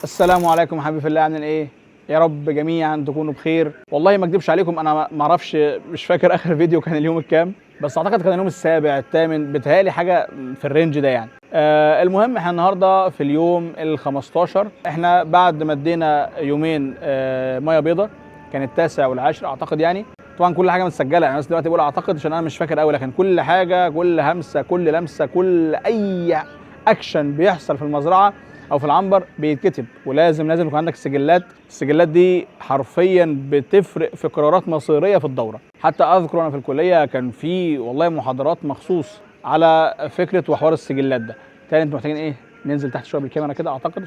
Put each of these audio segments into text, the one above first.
السلام عليكم حبيبي في الله، عاملين ايه؟ يا رب جميعا تكونوا بخير. والله ما اكدبش عليكم، انا ما اعرفش، مش فاكر اخر فيديو كان اليوم الكام، بس اعتقد كان اليوم السابع الثامن، بيتهيألي حاجه في الرينج ده يعني. المهم احنا النهارده في اليوم ال 15. احنا بعد ما ادينا يومين ميه بيضاء، كان التاسع والعاشر اعتقد يعني. طبعا كل حاجه متسجله، يعني الناس دلوقتي بقول اعتقد عشان انا مش فاكر قوي، لكن كل حاجه، كل همسه، كل لمسه، كل اي اكشن بيحصل في المزرعه او في العنبر بيتكتب، ولازم يكون عندك السجلات دي حرفيا بتفرق في قرارات مصيريه في الدوره. حتى اذكر انا في الكليه كان في والله محاضرات مخصوص على فكره وحوار السجلات ده. تاني انتوا محتاجين ايه؟ ننزل تحت شويه بالكاميرا كده اعتقد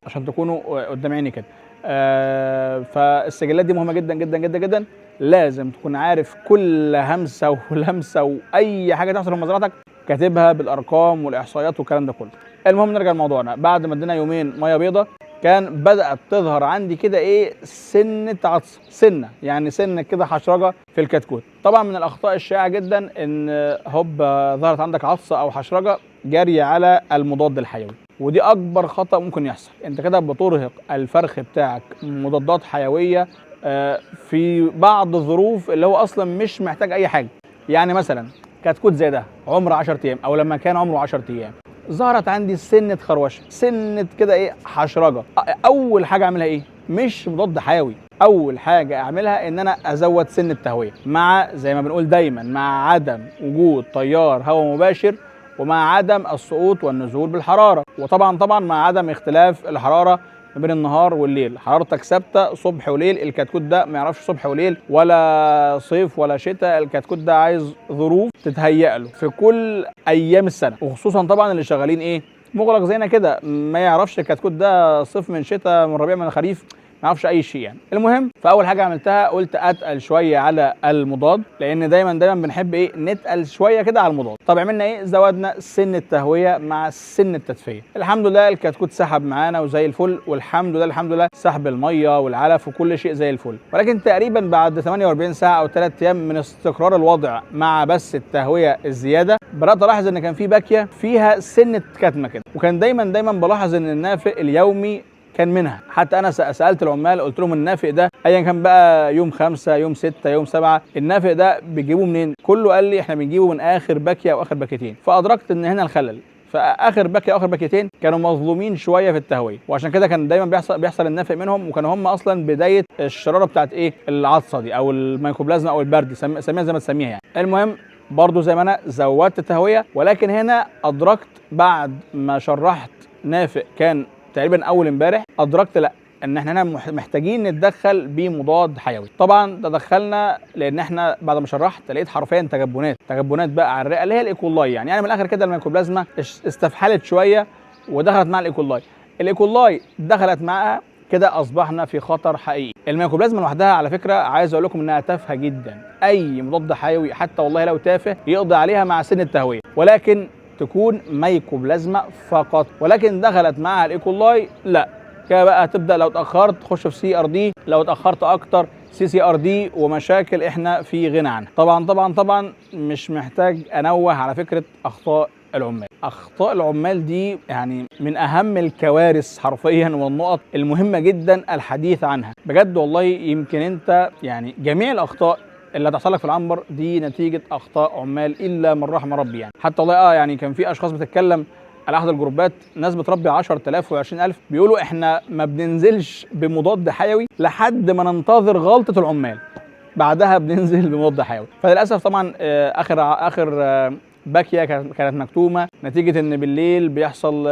عشان تكونوا قدام عيني كده. فالسجلات دي مهمه جدا جدا جدا جدا. لازم تكون عارف كل همسه ولمسه واي حاجه تحصل في مزرعتك، كاتبها بالارقام والاحصائيات والكلام ده كله. المهم نرجع لموضوعنا. بعد ما ادينا يومين ميه بيضه، كان بدات تظهر عندي كده ايه، سنه عطس، يعني سنه كده حشرجه في الكتكوت. طبعا من الاخطاء الشائعه جدا ان هوب ظهرت عندك عطسه او حشرجه جاريه على المضاد الحيوي، ودي اكبر خطا ممكن يحصل. انت كده بترهق الفرخ بتاعك مضادات حيويه في بعض الظروف اللي هو اصلا مش محتاج اي حاجه. يعني مثلا كتكوت زي ده عمر 10 ايام، او لما كان عمره 10 ايام ظهرت عندي سنه خروشه، سنه كده ايه، حشرجه. اول حاجه اعملها ايه؟ مش مضاد حيوي، اول حاجه اعملها ان انا ازود سن التهويه، مع زي ما بنقول دايما مع عدم وجود تيار هواء مباشر، ومع عدم السقوط والنزول بالحراره، وطبعا مع عدم اختلاف الحراره ما بين النهار والليل. حرارتك ثابته صبح وليل، الكتكوت ده ما يعرفش صبح وليل ولا صيف ولا شتاء. الكتكوت ده عايز ظروف تتهيأ له في كل ايام السنه، وخصوصا طبعا اللي شغالين ايه، مغلق زينا كده، ما يعرفش الكتكوت ده صيف من شتاء من ربيع من خريف، ما يعرفش اي شيء يعني. المهم، فاول حاجه عملتها قلت اتقل شويه على المضاد، لان دايما بنحب ايه، نتقل شويه كده على المضاد. طب عملنا ايه؟ زودنا سن التهويه مع سن التدفئه. الحمد لله الكتكوت سحب معانا وزي الفل، والحمد لله سحب الميه والعلف وكل شيء زي الفل. ولكن تقريبا بعد 48 ساعه او 3 ايام من استقرار الوضع مع بس التهويه الزياده، بدات الاحظ ان كان في باكيه فيها سنه كتمه كده. وكان دايما بلاحظ ان النافق اليومي كان منها. حتى انا سالت العمال قلت لهم النافق ده ايا كان بقى يوم 5 يوم 6 يوم 7، النافق ده بتجيبوه منين؟ كله قال لي احنا بنجيبه من اخر باكيه او اخر باكيتين. فادركت ان هنا الخلل، فاخر باكيه واخر باكيتين كانوا مظلومين شويه في التهويه، وعشان كده كان دايما بيحصل النافق منهم، وكانوا هم اصلا بدايه الشراره بتاعت ايه، العطسه دي او الميكوبلازما او البرد، سميها زي ما تسميها يعني. المهم برضو زي ما انا زودت التهويه، ولكن هنا ادركت بعد ما شرحت نافق كان تقريبا اول امبارح، ادركت لا، ان احنا هنا محتاجين نتدخل بمضاد حيوي. طبعا تدخلنا لان احنا بعد ما شرحت لقيت حرفيا تجبنات بقى على الرئه اللي هي الايكولاي، يعني من الاخر كده الميكوبلازما استفحلت شويه ودخلت مع الايكولاي دخلت معها كده، اصبحنا في خطر حقيقي. الميكوبلازما لوحدها على فكره عايز اقول لكم انها تافهه جدا، اي مضاد حيوي حتى والله لو تافه يقضي عليها مع سن التهويه، ولكن تكون ميكوبلازما فقط. ولكن دخلت معها الايكولاي، لا كده بقى هتبدا لو اتاخرت تخش في سي ار دي، لو اتاخرت اكتر سي ار دي، ومشاكل احنا في غنى عنها. طبعا مش محتاج انوه على فكره اخطاء العمال دي يعني من اهم الكوارث حرفيا، والنقط المهمه جدا الحديث عنها بجد. والله يمكن انت يعني جميع الاخطاء اللي هتحصل لك في العنبر دي نتيجه اخطاء عمال الا من رحم ربي يعني. حتى والله يعني كان في اشخاص بتتكلم على احد الجروبات، ناس بتربي 10,000 و20,000، بيقولوا احنا ما بننزلش بمضاد حيوي لحد ما ننتظر غلطه العمال، بعدها بننزل بمضاد حيوي. فللاسف طبعا اخر باكيه كانت مكتومه نتيجه ان بالليل بيحصل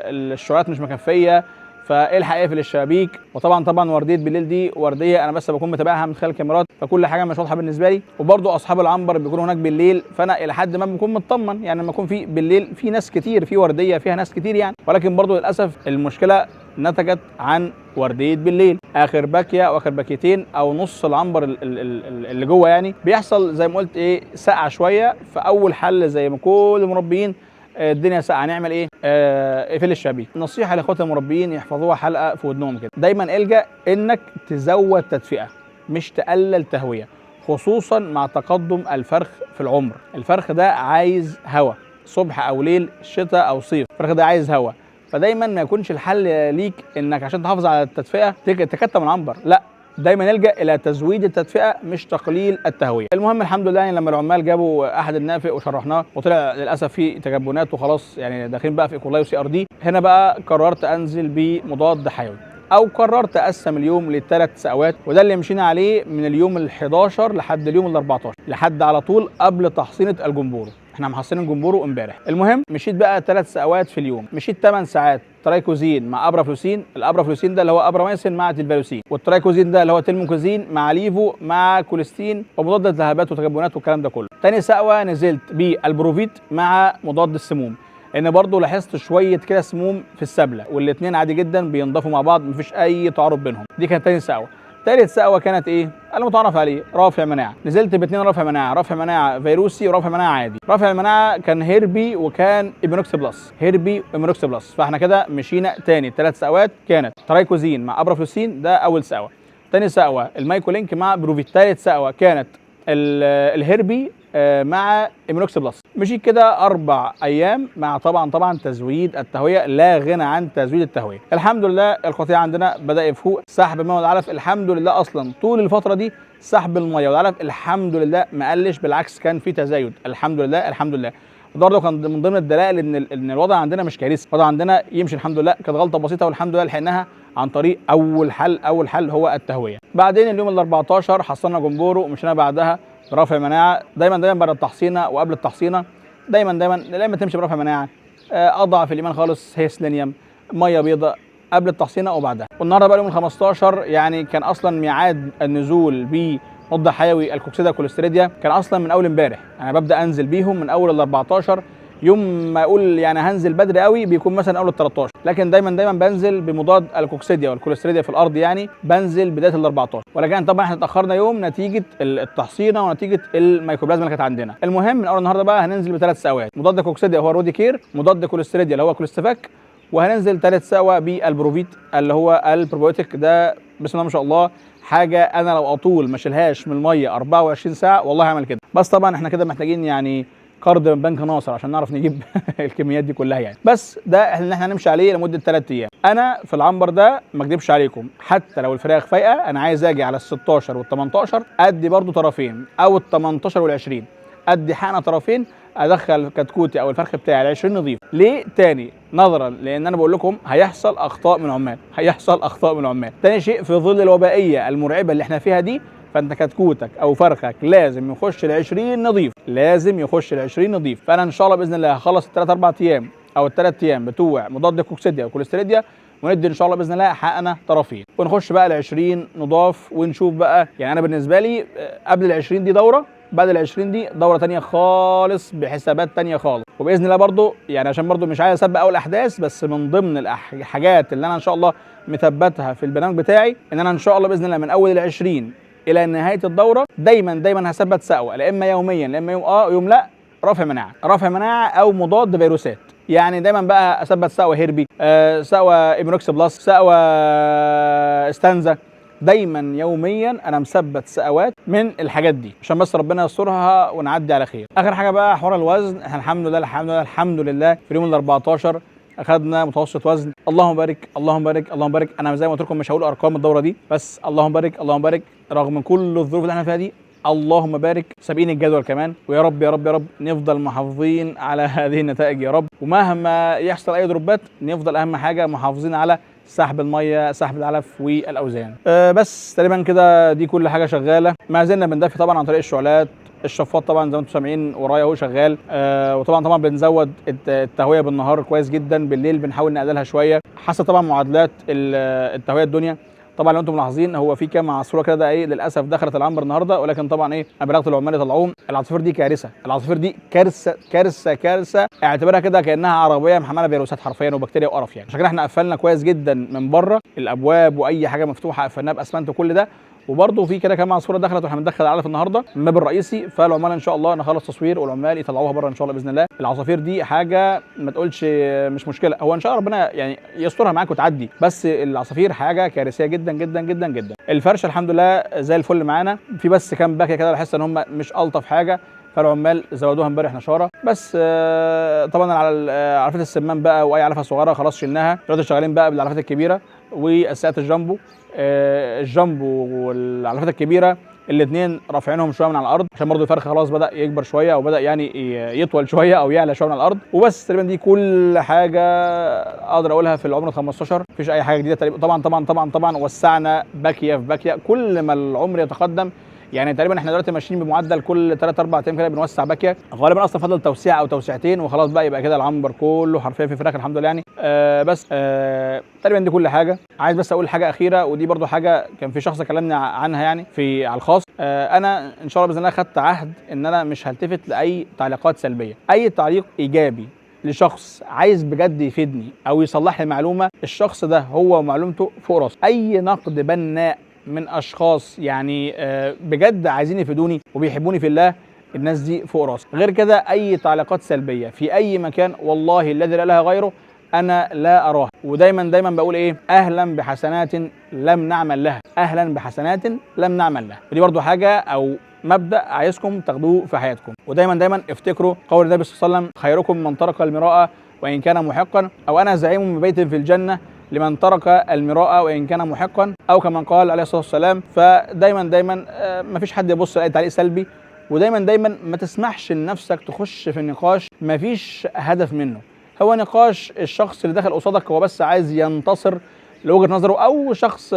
الشعاعات مش مكفيه، فالحق اقفل الشبابيك. وطبعا ورديه بالليل دي ورديه انا بس بكون متابعها من خلال الكاميرات، فكل حاجه مش واضحه بالنسبه لي. وبرضه اصحاب العنبر بيكونوا هناك بالليل، فانا الى حد ما بكون مطمن يعني لما يكون في بالليل في ناس كتير، في ورديه فيها ناس كتير يعني. ولكن برضه للاسف المشكله نتجت عن ورديه بالليل. اخر باكيه او اخر باكيتين او نص العنبر اللي جوه يعني بيحصل زي ما قلت ايه، سقعه شويه. فاول حل زي ما كل المربيين الدنيا ساقعه نعمل ايه؟ اقفل الشبابيك. نصيحه لاخوات المربيين يحفظوها حلقه في ودنهم كده، دايما الجا انك تزود تدفئه مش تقلل تهويه، خصوصا مع تقدم الفرخ في العمر. الفرخ ده عايز هواء صبح او ليل، شتاء او صيف، الفرخ ده عايز هواء. فدايما ما يكونش الحل ليك انك عشان تحافظ على التدفئه تكتم العنبر، لا، دايما نلجا الى تزويد التدفئه مش تقليل التهويه. المهم الحمد لله يعني لما العمال جابوا احد النافق وشرحناه وطلع للاسف في تجبنات وخلاص، يعني داخلين بقى في ايكولاي وسي ار دي، هنا بقى قررت انزل بمضاد حيوي، او قررت اقسم اليوم لثلاث سقوات، وده اللي مشينا عليه من اليوم ال11 لحد اليوم ال14 لحد على طول قبل تحصينه الجمبورو. احنا محصنين الجمبورو امبارح. المهم مشيت بقى 3 سقوات في اليوم، مشيت 8 ساعات ترايكوزين مع ابرافلوسين. الابرافلوسين ده اللي هو ابراميسين مع تلفالوسين، والترايكوزين ده اللي هو تلموكوزين مع ليفو مع كوليستين ومضاد التهابات وتجبنات والكلام ده كله. تاني سقوه نزلت بالبروفيت مع مضاد السموم، ان برضه لاحظت شويه كده سموم في السبله، والاثنين عادي جدا بينضافوا مع بعض، مفيش اي تعارض بينهم. دي كانت تاني سقوه. تالت سقوه كانت ايه؟ المتعارف عليه رافع مناعه. نزلت باثنين رافع مناعه، رافع مناعه فيروسي ورافع مناعه عادي. رافع المناعه كان هيربي وكان ايمونوكس بلس، هيربي وايمونوكس بلس. فاحنا كده مشينا تاني 3 سقوات، كانت ترايكوزين مع ابرافلوسين، ده اول سقوه. تاني سقوه المايكولينك مع بروفيت. تالت سقوه كانت الهيربي مع ايمونوكس بلس. مشيت كده 4 ايام مع طبعا تزويد التهويه، لا غنى عن تزويد التهويه. الحمد لله القطيع عندنا بدا يفوق، سحب الماء والعلف الحمد لله. اصلا طول الفتره دي سحب الميه والعلف الحمد لله ما قلش، بالعكس كان في تزايد الحمد لله الحمد لله. برضه كان من ضمن الدلائل ان الوضع عندنا مش كارثي، الوضع عندنا يمشي الحمد لله. كانت غلطه بسيطه والحمد لله لحقناها عن طريق اول حل هو التهويه. بعدين اليوم ال14 حصلنا جمبورو ومشينا بعدها برافع مناعه. دايما بعد التحصينه وقبل التحصينه دايما لما تمشي برافع مناعه. اضعف الايمان خالص هي سيلينيوم، ميه بيضاء قبل التحصينه وبعدها. والنهارده بقى اليوم ال15، يعني كان اصلا ميعاد النزول بمضاد حيوي الكوكسيدا كوليستريديا كان اصلا من اول امبارح. انا ببدا انزل بيهم من اول ال14. يوم ما اقول يعني هنزل بدري قوي بيكون مثلا اول ال13، لكن دايما بنزل بمضاد الكوكسيديا والكوليستريديا في الارض، يعني بنزل بدايه ال14. ولكن طبعا احنا اتاخرنا يوم نتيجه التحصينه ونتيجه الميكروبلازما اللي كانت عندنا. المهم من اول النهارده بقى هننزل ب3 سقوات، مضاد كوكسيديا هو رودي كير، مضاد كوليستريديا اللي هو كوليستيفاك، وهننزل 3 سقوه بالبروفيت اللي هو البروبيوتيك. ده بسم الله ما شاء الله حاجه انا لو اطول ما اشيلهاش من الميه 24 ساعه والله هعمل كده. بس طبعا احنا كده محتاجين يعني قرض من بنك ناصر عشان نعرف نجيب الكميات دي كلها يعني. بس ده اللي احنا هنمشي عليه لمده 3 ايام. انا في العنبر ده ما اكذبش عليكم، حتى لو الفراخ فايقه انا عايز اجي على ال16 وال18 ادي برضو طرفين، او ال18 وال20 ادي حقنه طرفين، ادخل كتكوتي او الفرخ بتاعي ال20 نظيف. ليه؟ تاني نظرا لان انا بقول لكم هيحصل اخطاء من العمال، تاني شيء في ظل الوبائيه المرعبه اللي احنا فيها دي، فانت كتكوتك او فرخك لازم يخش ال20 نظيف، فانا ان شاء الله باذن الله هخلص ال3 4 ايام او ال3 ايام بتوع مضاد كوكسيديا وكوليستريديا، وندي ان شاء الله باذن الله حقنا طرفين، ونخش بقى ال20 نضاف ونشوف بقى. يعني انا بالنسبه لي قبل ال20 دي دوره، بعد ال20 دي دوره ثانيه خالص بحسابات ثانيه خالص. وباذن الله برضو يعني عشان برضو مش عايز اسبق اول احداث، بس من ضمن الحاجات اللي انا ان شاء الله مثبتها في البرنامج بتاعي ان انا ان شاء الله باذن الله من اول ال20 الى نهايه الدوره دايما هثبت سقوه، لا اما يوميا لا اما يوم لا رافع مناعه او مضاد فيروسات. يعني دايما بقى اثبت سقوه هيربي، سقوه ايمونوكس بلس، سقوه ستانزا. دايما يوميا انا مثبت سقوات من الحاجات دي عشان بس ربنا يسترها ونعدي على خير. اخر حاجه بقى حوار الوزن، احنا الحمد لله في اليوم ال14 اخذنا متوسط وزن. اللهم بارك. انا زي ما قلت لكم مش هقول ارقام الدوره دي، بس اللهم بارك رغم كل الظروف اللي احنا فيها دي، اللهم بارك سابقين الجدول كمان. ويا رب نفضل محافظين على هذه النتائج يا رب، ومهما يحصل اي دروبات نفضل اهم حاجه محافظين على سحب الميه، سحب العلف والاوزان. بس تقريبا كده دي كل حاجه شغاله. ما زلنا بندفي طبعا عن طريق الشعلات، الشفاط طبعا زي ما انتم سامعين ورايا اهو شغال. وطبعا بنزود التهويه بالنهار كويس جدا، بالليل بنحاول نقللها شويه حسب طبعا معادلات التهويه الدنيا. طبعا لو انتم ملاحظين هو في كام عصفوره كده ايه للاسف دخلت العنبر النهارده، ولكن طبعا ايه انا بلغت العمال يطلعوهم. العصافير دي كارثه، كارثه اعتبرها كده كانها عربيه محمله فيروسات حرفيا وبكتيريا وقرف يعني. عشان كده احنا قفلنا كويس جدا من بره الابواب واي حاجه مفتوحه قفلناها باسمنت وكل ده. وبرده في كده كام عصفوره دخلت واحنا بندخل العلف النهارده من الباب الرئيسي، فالعمال ان شاء الله نخلص تصوير والعمال يطلعوها بره ان شاء الله باذن الله. العصافير دي حاجه ما تقولش مش مشكله، هو ان شاء الله ربنا يعني يسترها معاك وتعدي، بس العصافير حاجه كارثيه جدا. الفرشه الحمد لله زي الفل معانا، في بس كام باكيه كده بحس ان هم مش الطف حاجه، فالعمال زودوها امبارح نشاره بس. طبعا على علافات السمان بقى واي علافه صغيره خلاص شلناها، دلوقتي شغالين بقى بالعلافات الكبيره والساقات الجامبو. الجامبو والعلافات الكبيره الاثنين رافعينهم شويه من على الارض عشان برضه الفرخ خلاص بدا يكبر شويه او بدا يعني يطول شويه او يعلى شويه من الارض. وبس تقريبا دي كل حاجه اقدر اقولها في العمر 15. مفيش اي حاجه جديده تقريبا. طبعا وسعنا باكيه في باكيه كل ما العمر يتقدم. يعني تقريبا احنا دلوقتي ماشيين بمعدل كل 3 4 ايام كده بنوسع باكيه، غالبا اصلا فضل توسيع او توسيعتين وخلاص بقى يبقى كده العنبر كله حرفيا في فراخ الحمد لله يعني. بس تقريبا دي كل حاجه. عايز بس اقول حاجه اخيره، ودي برضو حاجه كان في شخص كلمني عنها يعني على الخاص. انا ان شاء الله باذن الله خدت عهد ان انا مش هلتفت لاي تعليقات سلبيه. اي تعليق ايجابي لشخص عايز بجد يفيدني او يصلح لي معلومه، الشخص ده هو ومعلومته فوق راسي. اي نقد بناء من اشخاص يعني بجد عايزين يفيدوني وبيحبوني في الله، الناس دي فوق راسي. غير كده اي تعليقات سلبيه في اي مكان والله الذي لا اله غيره انا لا اراها. ودايما بقول ايه؟ اهلا بحسنات لم نعمل لها، اهلا بحسنات لم نعمل لها. ودي برضو حاجه او مبدا عايزكم تاخدوه في حياتكم. ودايما افتكروا قول النبي صلى الله عليه وسلم: خيركم من ترك المراء وان كان محقا، او انا زعيم ببيت في الجنه لمن ترك المراء وان كان محقا، او كما قال عليه الصلاه والسلام. فدايما ما فيش حد يبص لاي تعليق سلبي، ودايما ما تسمحش لنفسك تخش في النقاش ما فيش هدف منه. هو نقاش الشخص اللي دخل قصادك هو بس عايز ينتصر لوجهه نظره، او شخص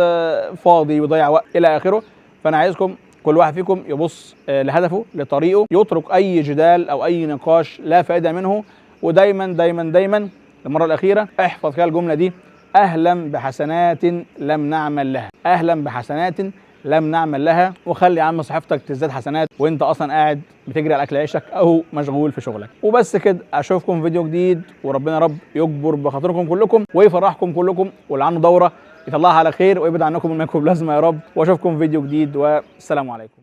فاضي ويضيع وقت الى اخره. فانا عايزكم كل واحد فيكم يبص لهدفه لطريقه، يترك اي جدال او اي نقاش لا فائده منه. ودايما المره الاخيره احفظ كده الجمله دي: اهلا بحسنات لم نعمل لها، اهلا بحسنات لم نعمل لها. وخلي يا عم صحيفتك تزداد حسنات وانت اصلا قاعد بتجري على اكل عيشك او مشغول في شغلك. وبس كده، اشوفكم في فيديو جديد، وربنا يا رب يجبر بخاطركم كلكم ويفرحكم كلكم، واللي عنده دوره يطلعها على خير ويبعد عنكم الميكروبلازما يا رب. واشوفكم في فيديو جديد، والسلام عليكم.